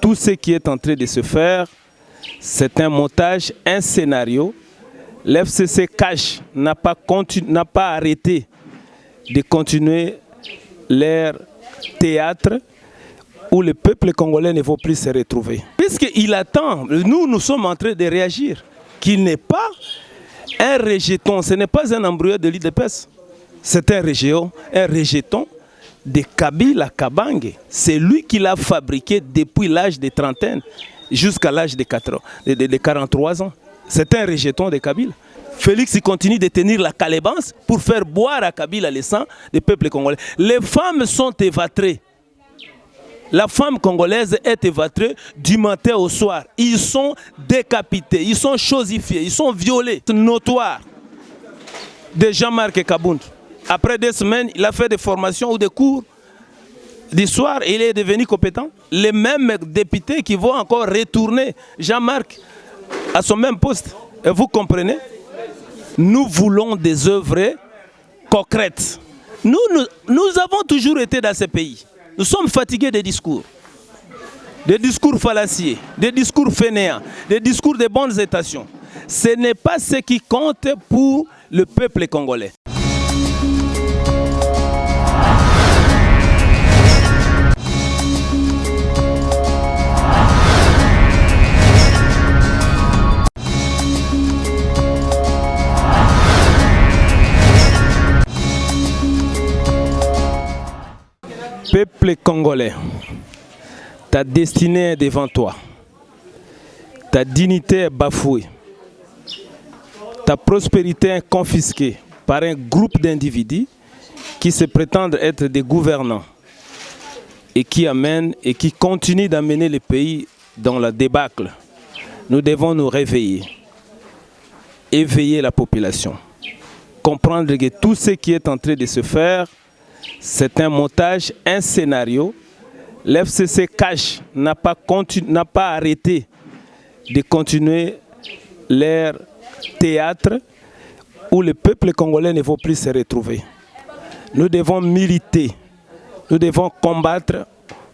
Tout ce qui est en train de se faire, c'est un montage, un scénario. L'FCC cache, n'a pas arrêté de continuer leur théâtre où le peuple congolais ne va plus se retrouver. Puisqu'il attend, nous sommes en train de réagir, qu'il n'est pas un rejeton, ce n'est pas un embryon de l'UDPS, c'est un rejeton de Kabila Kabange. C'est lui qui l'a fabriqué depuis l'âge de trentaine jusqu'à l'âge de 43 ans. C'est un rejeton de Kabila. Félix continue de tenir la calébance pour faire boire à Kabila le sang du peuple congolais. Les femmes sont évatrées. La femme congolaise est évatrée du matin au soir. Ils sont décapités, ils sont chosifiés, ils sont violés. C'est notoire de Jean-Marc Kabound. Après 2 semaines, il a fait des formations ou des cours d'histoire et il est devenu compétent. Les mêmes députés qui vont encore retourner Jean-Marc à son même poste. Et vous comprenez? Nous voulons des œuvres concrètes. Nous avons toujours été dans ce pays. Nous sommes fatigués des discours fallacieux, des discours fainéants, des discours de bonnes intentions. Ce n'est pas ce qui compte pour le peuple congolais. Peuple congolais, ta destinée est devant toi, ta dignité est bafouée, ta prospérité est confisquée par un groupe d'individus qui se prétendent être des gouvernants et qui amènent et qui continuent d'amener le pays dans la débâcle. Nous devons nous réveiller, éveiller la population, comprendre que tout ce qui est en train de se faire, c'est un montage, un scénario. L'FCC cache, n'a pas arrêté de continuer leur théâtre où le peuple congolais ne va plus se retrouver. Nous devons militer, nous devons combattre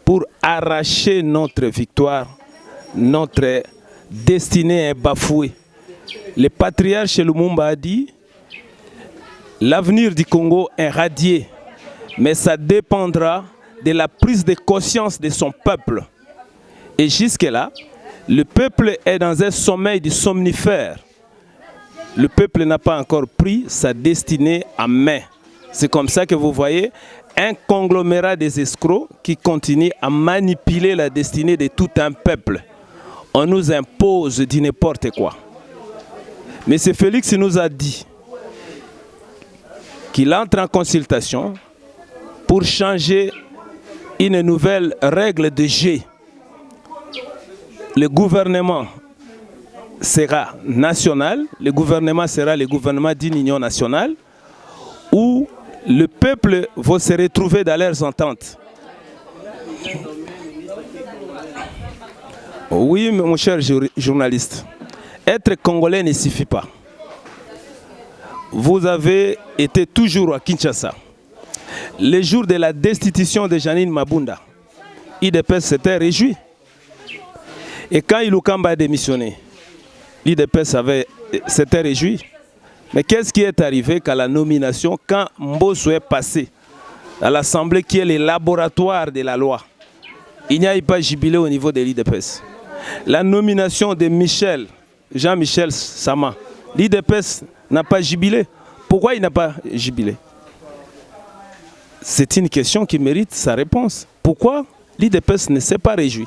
pour arracher notre victoire. Notre destinée est bafouée. Le patriarche Lumumba a dit « L'avenir du Congo est radié ». Mais ça dépendra de la prise de conscience de son peuple. Et jusque-là, le peuple est dans un sommeil du somnifère. Le peuple n'a pas encore pris sa destinée en main. C'est comme ça que vous voyez un conglomérat des escrocs qui continue à manipuler la destinée de tout un peuple. On nous impose du n'importe quoi. M. Félix nous a dit qu'il entre en consultation pour changer une nouvelle règle de jeu. Le gouvernement sera national, le gouvernement sera le gouvernement d'une union nationale, où le peuple va se retrouver dans leurs ententes. Oui, mon cher journaliste, être congolais ne suffit pas. Vous avez été toujours à Kinshasa. Le jour de la destitution de Janine Mabunda, l'IDPS s'était réjoui. Et quand Ilukamba a démissionné, l'IDPS s'était réjoui. Mais qu'est-ce qui est arrivé qu'à la nomination, quand Mbosso est passé à l'Assemblée qui est le laboratoire de la loi, il n'y a eu pas jubilé au niveau de l'IDPS. La nomination de Jean-Michel Sama, l'IDPS n'a pas jubilé. Pourquoi il n'a pas jubilé? C'est une question qui mérite sa réponse. Pourquoi l'IDPS ne s'est pas réjoui?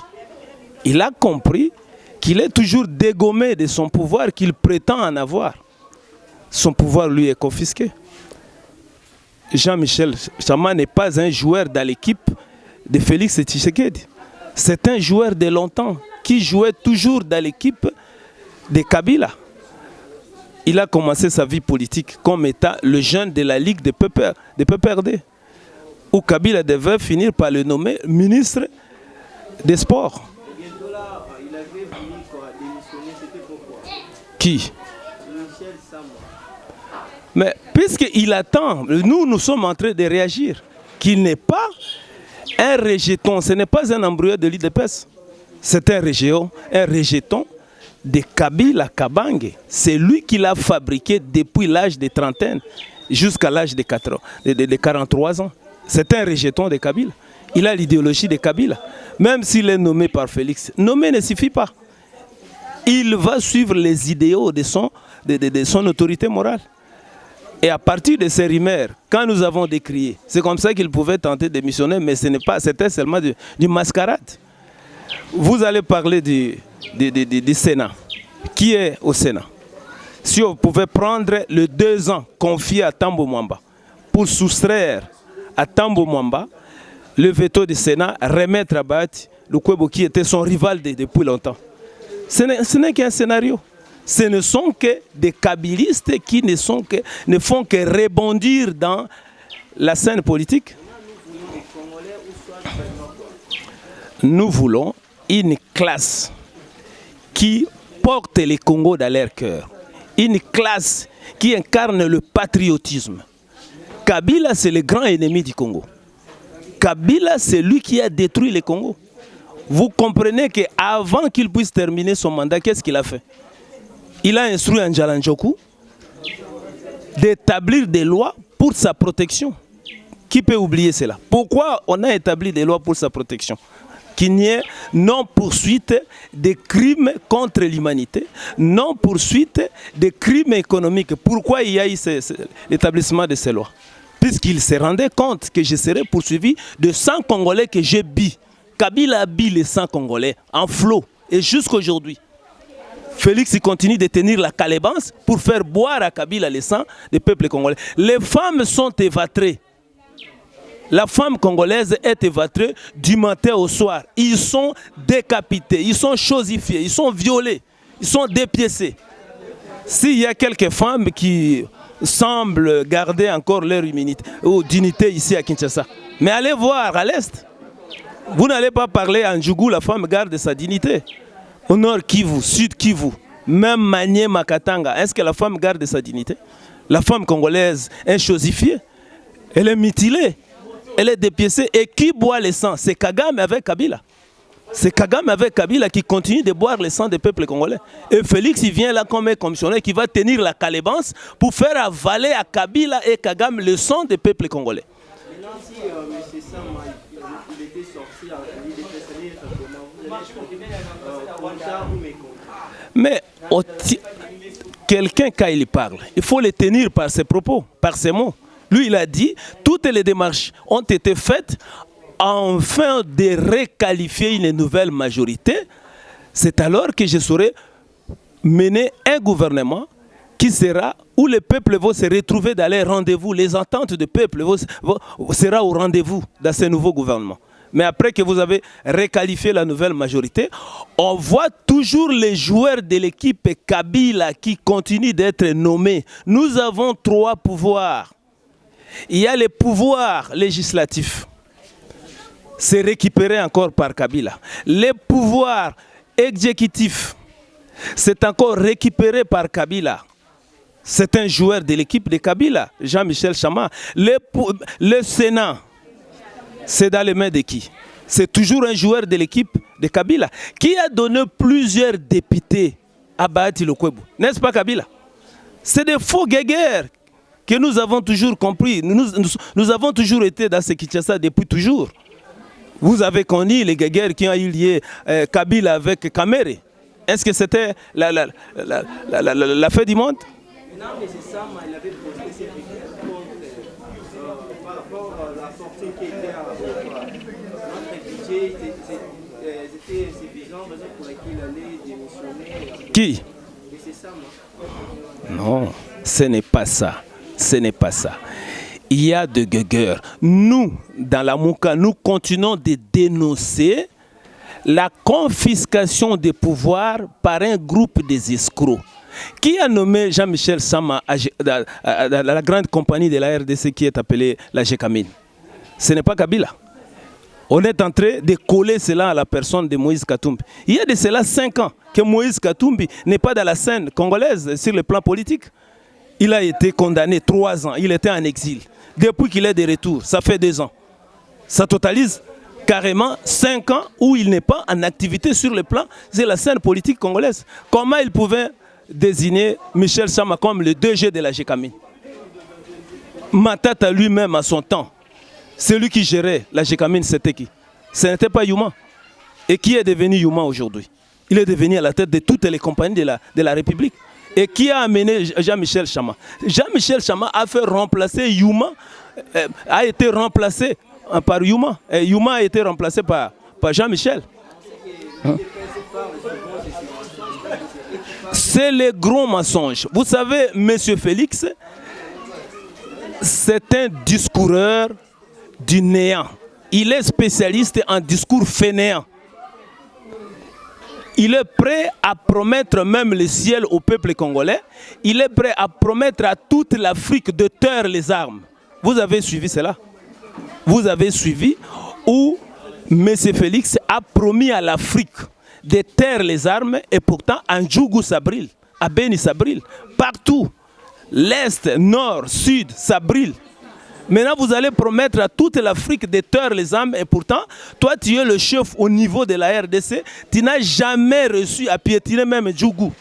Il a compris qu'il est toujours dégommé de son pouvoir qu'il prétend en avoir. Son pouvoir lui est confisqué. Jean-Michel Sama n'est pas un joueur dans l'équipe de Félix Tshisekedi. C'est un joueur de longtemps qui jouait toujours dans l'équipe de Kabila. Il a commencé sa vie politique comme étant le jeune de la Ligue de PPRD, où Kabila devait finir par le nommer ministre des Sports. Qui? Mais puisqu'il attend, nous sommes en train de réagir, qu'il n'est pas un rejeton, ce n'est pas un embryon de l'UDPS, C'est un rejeton de Kabila Kabange. C'est lui qui l'a fabriqué depuis l'âge de trentaine jusqu'à l'âge de 43 ans. C'est un rejeton de Kabila. Il a l'idéologie de Kabila. Même s'il est nommé par Félix, nommer ne suffit pas. Il va suivre les idéaux de son autorité morale. Et à partir de ces rumeurs, quand nous avons décrié, c'est comme ça qu'il pouvait tenter de missionner, mais c'était seulement du mascarade. Vous allez parler du Sénat. Qui est au Sénat? Si vous pouvez prendre les 2 ans confiés à Tambo Mwamba pour soustraire à Tambo Mwamba le veto du Sénat, remettre à Bahati Lukwebo qui était son rival depuis longtemps. Ce n'est qu'un scénario. Ce ne sont que des kabylistes qui ne font que rebondir dans la scène politique. Nous voulons une classe qui porte les Congos dans leur cœur. Une classe qui incarne le patriotisme. Kabila, c'est le grand ennemi du Congo. Kabila, c'est lui qui a détruit le Congo. Vous comprenez qu'avant qu'il puisse terminer son mandat, qu'est-ce qu'il a fait? Il a instruit Andjala Njoku d'établir des lois pour sa protection. Qui peut oublier cela? Pourquoi on a établi des lois pour sa protection? Qu'il n'y ait non-poursuite des crimes contre l'humanité, non-poursuite des crimes économiques. Pourquoi il y a eu l'établissement de ces lois? Puisqu'il se rendait compte que je serais poursuivi de 100 Congolais que j'ai bis. Kabila a bis les 100 Congolais en flot. Et jusqu'aujourd'hui, Félix continue de tenir la calébance pour faire boire à Kabila le sang des peuples congolais. Les femmes sont évatrées. La femme congolaise est évatrée du matin au soir. Ils sont décapités, ils sont chosifiés, ils sont violés, ils sont dépiécés. S'il y a quelques femmes qui semblent garder encore leur immunité ou dignité ici à Kinshasa, mais allez voir à l'Est. Vous n'allez pas parler à Ndjougou, la femme garde sa dignité. Au nord Kivu, sud Kivu, même Maniema Katanga, est-ce que la femme garde sa dignité? La femme congolaise est chosifiée, elle est mutilée, elle est dépiécée. Et qui boit le sang? C'est Kagame avec Kabila. C'est Kagame avec Kabila qui continue de boire le sang des peuples congolais. Et Félix, il vient là comme un commissionnaire qui va tenir la calébance pour faire avaler à Kabila et Kagame le sang des peuples congolais. Maintenant, si M. Sama, il était sorti, il était mais quelqu'un, quand il parle, il faut le tenir par ses propos, par ses mots. Lui, il a dit, toutes les démarches ont été faites afin de requalifier une nouvelle majorité. C'est alors que je saurai mener un gouvernement qui sera, où le peuple va se retrouver dans les rendez-vous, les ententes du peuple sera au rendez-vous dans ce nouveau gouvernement. Mais après que vous avez requalifié la nouvelle majorité, on voit toujours les joueurs de l'équipe Kabila qui continuent d'être nommés. Nous avons 3 pouvoirs. Il y a le pouvoir législatif. C'est récupéré encore par Kabila. Le pouvoir exécutif, c'est encore récupéré par Kabila. C'est un joueur de l'équipe de Kabila, Jean-Michel Chama. Le Sénat, c'est dans les mains de qui? C'est toujours un joueur de l'équipe de Kabila qui a donné plusieurs députés à Bahati Lukwebo. N'est-ce pas Kabila? C'est des faux guéguerres que nous avons toujours compris. Nous avons toujours été dans ce Kinshasa depuis toujours. Vous avez connu les guéguerres qui ont eu lié Kabila avec Kamere. Est-ce que c'était la fin du monde? Non, mais c'est ça, il avait posé ses par rapport à la sortie qui était à notre budget, c'était suffisant pour laquelle il allait démissionner. Qui? C'est ça, non, ce n'est pas ça. Ce n'est pas ça. Il y a de gueugueurs. Nous, dans la Mouka, nous continuons de dénoncer la confiscation des pouvoirs par un groupe des escrocs. Qui a nommé Jean-Michel Sama à la grande compagnie de la RDC qui est appelée la GECAMIN? Ce n'est pas Kabila. On est en train de coller cela à la personne de Moïse Katumbi. Il y a de cela 5 ans que Moïse Katumbi n'est pas dans la scène congolaise sur le plan politique. Il a été condamné 3 ans, il était en exil. Depuis qu'il est de retour, ça fait 2 ans. Ça totalise carrément 5 ans où il n'est pas en activité sur le plan de la scène politique congolaise. Comment il pouvait désigner Michel Sama comme le 2G de la GECAMIN? Matata lui-même à son temps, celui qui gérait la GECAMIN, c'était qui? Ce n'était pas Youma. Et qui est devenu Youma aujourd'hui? Il est devenu à la tête de toutes les compagnies de la République. Et qui a amené Jean-Michel Chama? Jean-Michel Chama a fait remplacer Youma, a été remplacé par Youma. Et Youma a été remplacé par Jean-Michel. Hein? C'est le gros mensonge. Vous savez, M. Félix, c'est un discoureur du néant. Il est spécialiste en discours fainéant. Il est prêt à promettre même le ciel au peuple congolais. Il est prêt à promettre à toute l'Afrique de taire les armes. Vous avez suivi cela? Vous avez suivi où M. Félix a promis à l'Afrique de taire les armes et pourtant à Ndjougou ça brille, à Beni ça brille, partout. L'Est, Nord, Sud, ça brille. Maintenant, vous allez promettre à toute l'Afrique de taire les armes et pourtant, toi, tu es le chef au niveau de la RDC. Tu n'as jamais reçu à piétiner même Ndjougou.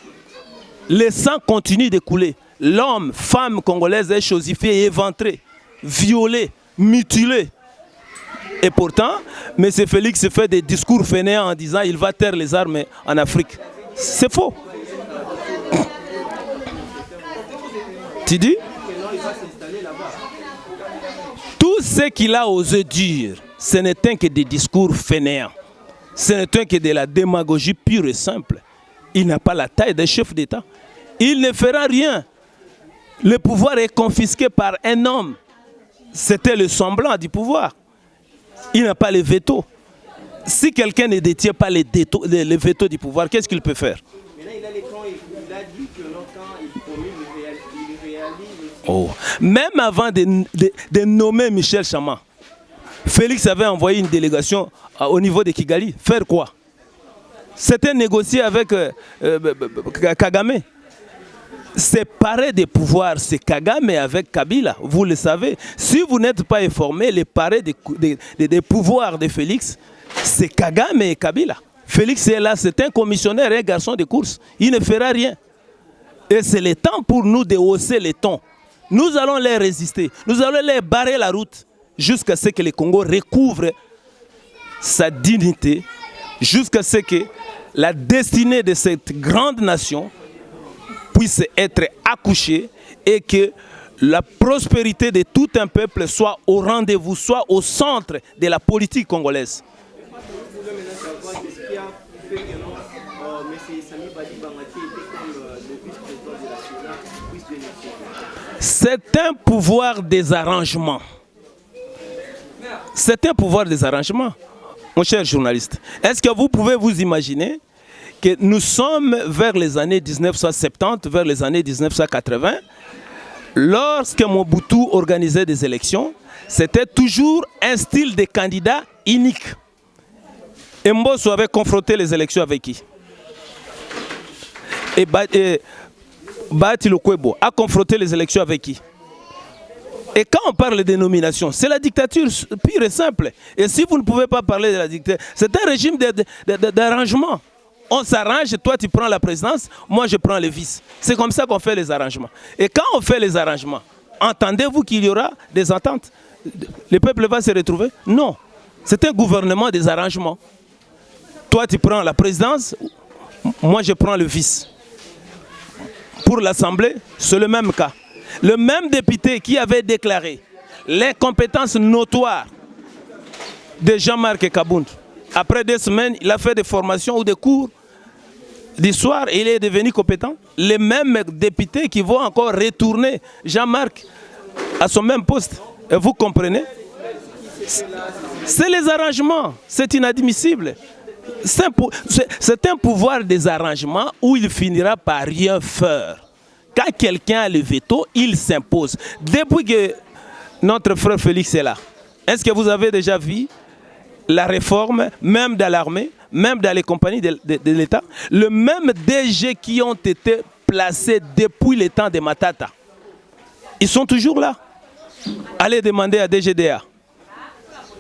Le sang continue de couler. L'homme, femme congolaise est chosifié, éventré, violé, mutilé. Et pourtant, M. Félix fait des discours fainéants en disant qu'il va taire les armes en Afrique. C'est faux. Tu dis? Tout ce qu'il a osé dire, ce n'était que des discours fainéants. Ce n'était que de la démagogie pure et simple. Il n'a pas la taille d'un chef d'État. Il ne fera rien. Le pouvoir est confisqué par un homme. C'était le semblant du pouvoir. Il n'a pas le veto. Si quelqu'un ne détient pas le veto du pouvoir, qu'est-ce qu'il peut faire? Oh. Même avant de nommer Michel Chama, Félix avait envoyé une délégation au niveau de Kigali. Faire quoi? C'était négocier avec Kagame. Séparer des pouvoirs, c'est Kagame avec Kabila. Vous le savez. Si vous n'êtes pas informé, les parés des pouvoirs de Félix, c'est Kagame et Kabila. Félix est là, c'est un commissionnaire, un garçon de course. Il ne fera rien. Et c'est le temps pour nous de hausser les tons. Nous allons les résister. Nous allons les barrer la route jusqu'à ce que le Congo recouvre sa dignité, jusqu'à ce que la destinée de cette grande nation puisse être accouchée et que la prospérité de tout un peuple soit au rendez-vous, soit au centre de la politique congolaise. C'est un pouvoir des arrangements. C'est un pouvoir des arrangements, mon cher journaliste. Est-ce que vous pouvez vous imaginer que nous sommes vers les années 1970, vers les années 1980, lorsque Mobutu organisait des élections, c'était toujours un style de candidat unique. Et Mbosso avait confronté les élections avec qui? Et Bahati Lukwebo a confronté les élections avec qui? Et quand on parle de nomination, c'est la dictature pure et simple. Et si vous ne pouvez pas parler de la dictature, c'est un régime d'arrangement. On s'arrange, toi tu prends la présidence, moi je prends le vice. C'est comme ça qu'on fait les arrangements. Et quand on fait les arrangements, entendez-vous qu'il y aura des ententes? Le peuple va se retrouver? Non. C'est un gouvernement des arrangements. Toi tu prends la présidence, moi je prends le vice. Pour l'Assemblée, c'est le même cas. Le même député qui avait déclaré l'incompétence notoire de Jean-Marc Kabound. Après 2 semaines, il a fait des formations ou des cours d'histoire et il est devenu compétent. Les mêmes députés qui vont encore retourner Jean-Marc à son même poste. Et vous comprenez? C'est les arrangements. C'est inadmissible. C'est un pouvoir des arrangements où il finira par rien faire. Quand quelqu'un a le veto, il s'impose. Depuis que notre frère Félix est là, est-ce que vous avez déjà vu la réforme, même dans l'armée, même dans les compagnies de l'État? Le même DG qui ont été placés depuis le temps de Matata, ils sont toujours là. Allez demander à DGDA.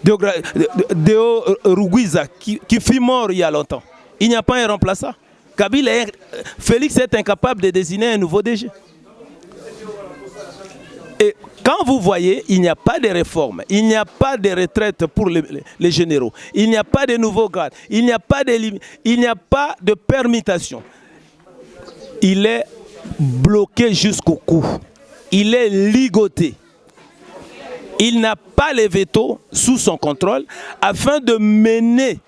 Deo Rugwiza, qui fut mort il y a longtemps. Il n'y a pas un remplaçant. Félix est incapable de désigner un nouveau DG. Et quand vous voyez, il n'y a pas de réforme, il n'y a pas de retraite pour les généraux, il n'y a pas de nouveaux grades, il n'y a pas de permutation. Il est bloqué jusqu'au cou. Il est ligoté. Il n'a pas les vétos sous son contrôle afin de mener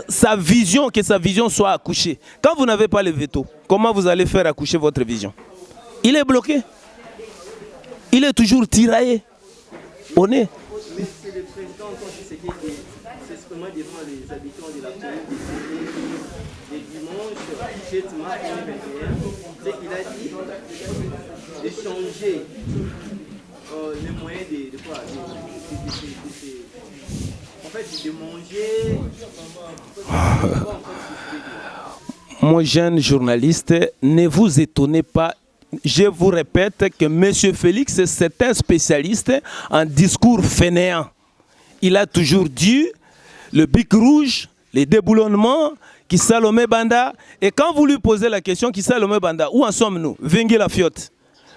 sa vision, que sa vision soit accouchée. Quand vous n'avez pas les vétos, comment vous allez faire accoucher votre vision? Il est bloqué. Il est toujours tiraillé au nez. Mais c'est le président c'est ce que moi devant les habitants de la commune de dimanche 7 mars 2021, c'est qu'il a dit de changer les moyens de quoi en fait de manger. Mon jeune journaliste, ne vous étonnez pas. Je vous répète que M. Félix, c'est un spécialiste en discours fainéant. Il a toujours dit le bic rouge, les déboulonnements, qui Salomé Banda. Et quand vous lui posez la question, qui Salomé Banda, où en sommes-nous? Vingui la fiotte.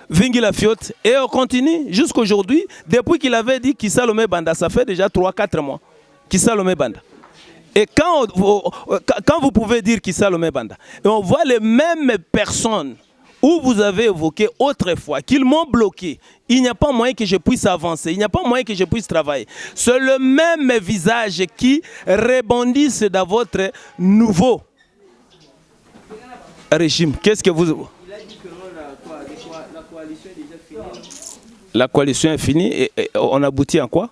Vingui la fiotte. Et on continue jusqu'à aujourd'hui. Depuis qu'il avait dit qui Salomé Banda, ça fait déjà 3-4 mois. Qui Salomé Banda. Et quand vous pouvez dire qui Salomé Banda, et on voit les mêmes personnes où vous avez évoqué autrefois qu'ils m'ont bloqué, il n'y a pas moyen que je puisse avancer, il n'y a pas moyen que je puisse travailler. C'est le même visage qui rebondisse dans votre nouveau régime. Qu'est-ce que vous... Il a dit que la coalition est déjà finie. La coalition est finie et on aboutit à quoi?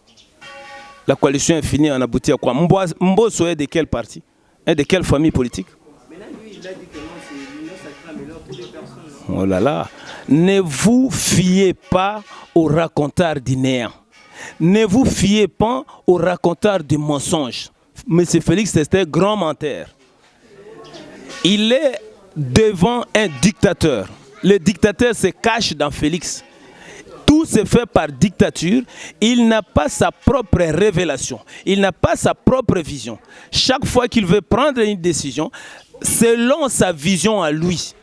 La coalition est finie, on aboutit à quoi? Mbosso est de quel parti? Et de quelle famille politique? Maintenant, lui, il a dit que non, c'est l'union sacrée, mais là, pour les personnes... Oh là là, ne vous fiez pas aux raconteurs du néant. Ne vous fiez pas aux raconteurs du mensonge. M. Félix est un grand menteur. Il est devant un dictateur. Le dictateur se cache dans Félix. Tout se fait par dictature. Il n'a pas sa propre révélation. Il n'a pas sa propre vision. Chaque fois qu'il veut prendre une décision, selon sa vision à lui,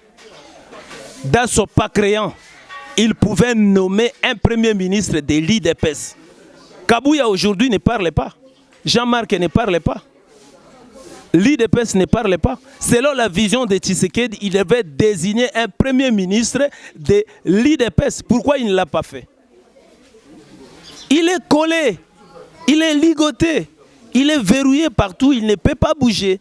dans son pas créant, il pouvait nommer un premier ministre de l'IDPS. Kabouya aujourd'hui ne parle pas. Jean-Marc ne parle pas. L'IDPS ne parle pas. Selon la vision de Tshisekedi, il devait désigner un premier ministre de l'IDPS. Pourquoi il ne l'a pas fait? Il est collé, il est ligoté, il est verrouillé partout, il ne peut pas bouger.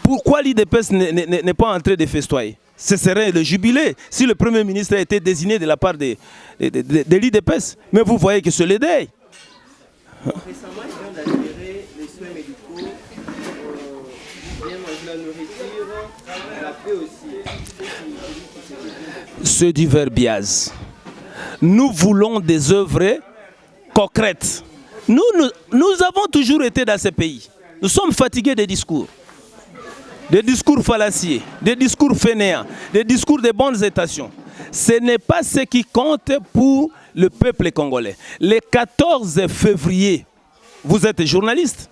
Pourquoi l'IDPS n'est pas en train de festoyer? Ce serait le jubilé si le Premier ministre a été désigné de la part de l'IDPS. Mais vous voyez que c'est le deuil. Récemment, il vient d'adhérer les soins médicaux, bien manger la nourriture, la paix aussi. C'est du verbiage. Nous voulons des œuvres concrètes. Nous avons toujours été dans ce pays. Nous sommes fatigués des discours. Des discours fallacieux, des discours fainéants, des discours de bonnes intentions. Ce n'est pas ce qui compte pour le peuple congolais. Le 14 février, vous êtes journaliste,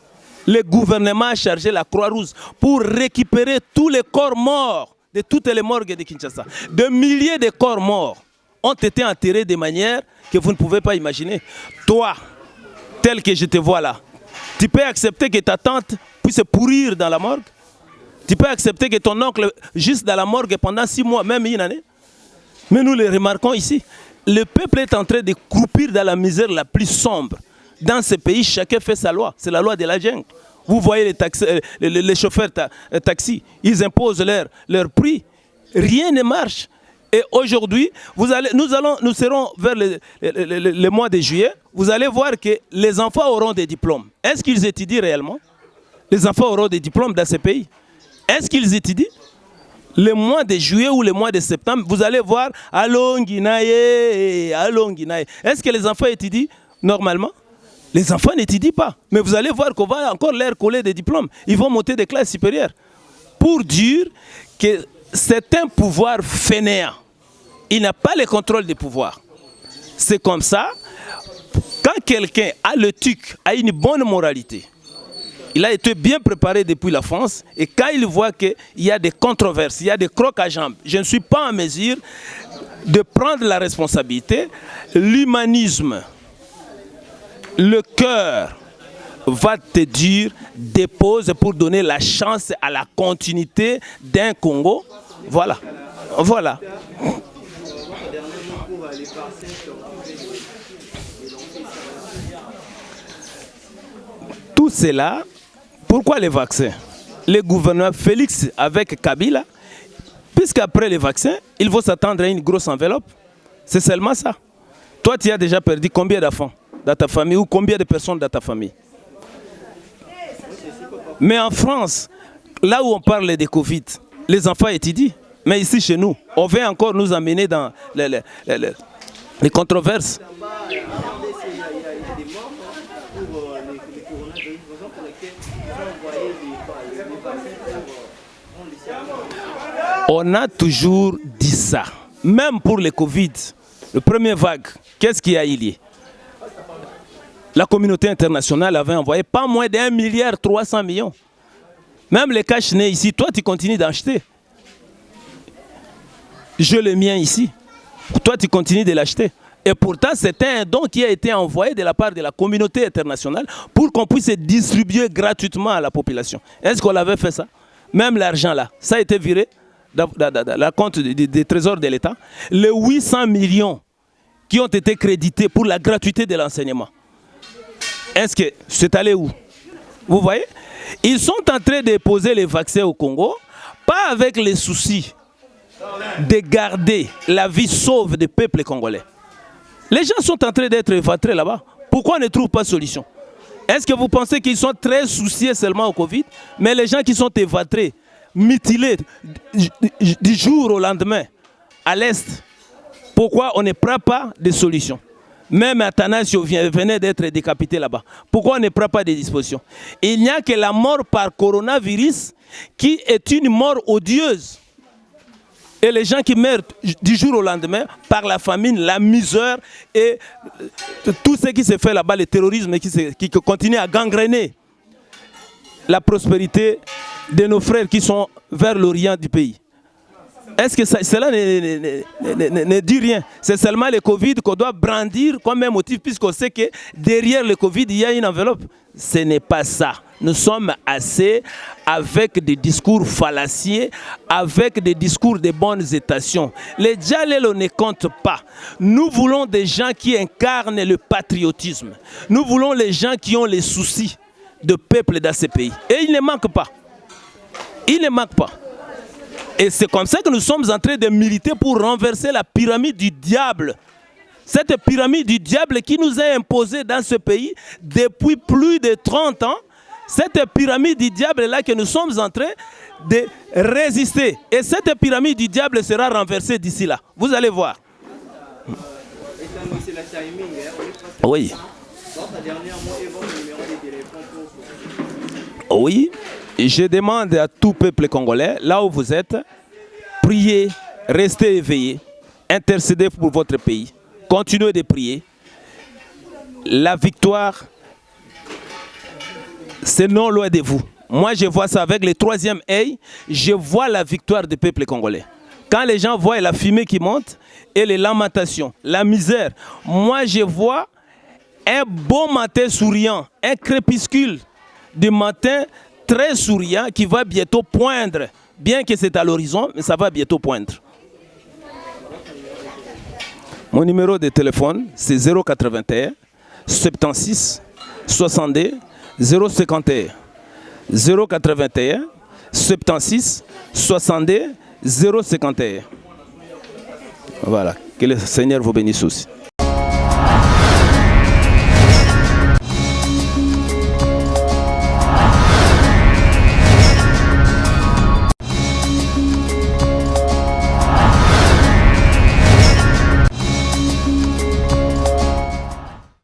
le gouvernement a chargé la Croix-Rouge pour récupérer tous les corps morts de toutes les morgues de Kinshasa. De milliers de corps morts ont été enterrés de manière que vous ne pouvez pas imaginer. Toi, tel que je te vois là, tu peux accepter que ta tante puisse pourrir dans la morgue? Tu peux accepter que ton oncle, juste dans la morgue pendant 6 mois, même une année? Mais nous le remarquons ici. Le peuple est en train de croupir dans la misère la plus sombre. Dans ce pays, chacun fait sa loi. C'est la loi de la jungle. Vous voyez les chauffeurs taxi, ils imposent leur prix. Rien ne marche. Et aujourd'hui, nous serons vers le mois de juillet. Vous allez voir que les enfants auront des diplômes. Est-ce qu'ils étudient réellement? Les enfants auront des diplômes dans ce pays. Est-ce qu'ils étudient? Le mois de juillet ou le mois de septembre, vous allez voir allons Guinaye, allons Guinaye. Est-ce que les enfants étudient normalement? Les enfants n'étudient pas. Mais vous allez voir qu'on va encore leur coller des diplômes. Ils vont monter des classes supérieures. Pour dire que c'est un pouvoir fainéant. Il n'a pas le contrôle des pouvoirs. C'est comme ça. Quand quelqu'un a le TUC, a une bonne moralité, il a été bien préparé depuis la France, et quand il voit qu'il y a des controverses, il y a des crocs à jambes, je ne suis pas en mesure de prendre la responsabilité. L'humanisme, le cœur va te dire dépose pour donner la chance à la continuité d'un Congo. Voilà. Voilà. Tout cela, pourquoi les vaccins? Le gouvernement Félix avec Kabila, puisqu'après les vaccins, il faut s'attendre à une grosse enveloppe. C'est seulement ça. Toi, tu as déjà perdu combien d'enfants dans ta famille ou combien de personnes dans ta famille? Mais en France, là où on parle des Covid, les enfants étudient. Mais ici, chez nous, on veut encore nous amener dans les controverses. On a toujours dit ça. Même pour le Covid, le premier vague, qu'est-ce qui a lié? La communauté internationale avait envoyé pas moins d'1,3 milliard. Même les cash nés ici, toi tu continues d'acheter. Je le mien ici. Toi tu continues de l'acheter. Et pourtant c'était un don qui a été envoyé de la part de la communauté internationale pour qu'on puisse distribuer gratuitement à la population. Est-ce qu'on avait fait ça? Même l'argent là, ça a été viré dans la compte des trésors de l'État. Les 800 millions qui ont été crédités pour la gratuité de l'enseignement. Est-ce que c'est allé où? Vous voyez? Ils sont en train de poser les vaccins au Congo, pas avec les soucis de garder la vie sauve des peuples congolais. Les gens sont en train d'être évatrés là-bas. Pourquoi on ne trouve pas de solution? Est-ce que vous pensez qu'ils sont très souciés seulement au Covid? Mais les gens qui sont évatrés, mutilés du jour au lendemain à l'Est, pourquoi on ne prend pas de solution? Même Athanasio venait d'être décapité là-bas. Pourquoi on ne prend pas de dispositions? Il n'y a que la mort par coronavirus qui est une mort odieuse. Et les gens qui meurent du jour au lendemain par la famine, la misère et tout ce qui se fait là-bas, le terrorisme qui continue à gangréner la prospérité de nos frères qui sont vers l'orient du pays. Est-ce que cela ne dit rien? C'est seulement le Covid qu'on doit brandir comme un motif puisqu'on sait que derrière le Covid, il y a une enveloppe. Ce n'est pas ça. Nous sommes assez avec des discours fallacieux, avec des discours de bonnes intentions. Les Djalelo ne comptent pas. Nous voulons des gens qui incarnent le patriotisme. Nous voulons les gens qui ont les soucis de peuple dans ces pays. Et il ne manque pas. Il ne manque pas. Et c'est comme ça que nous sommes en train de militer pour renverser la pyramide du diable. Cette pyramide du diable qui nous est imposée dans ce pays depuis plus de 30 ans. Cette pyramide du diable là que nous sommes en train de résister. Et cette pyramide du diable sera renversée d'ici là. Vous allez voir. Oui. Oui. Je demande à tout peuple congolais, là où vous êtes, priez, restez éveillés, intercédez pour votre pays, continuez de prier. La victoire, c'est non loin de vous. Moi, je vois ça avec le troisième œil, je vois la victoire du peuple congolais. Quand les gens voient la fumée qui monte et les lamentations, la misère, moi, je vois un beau matin souriant, un crépuscule du matin très souriant qui va bientôt poindre. Bien que c'est à l'horizon, mais ça va bientôt poindre. Mon numéro de téléphone, c'est 081 76 62 051. 081 76 62 051. Voilà. Que le Seigneur vous bénisse aussi.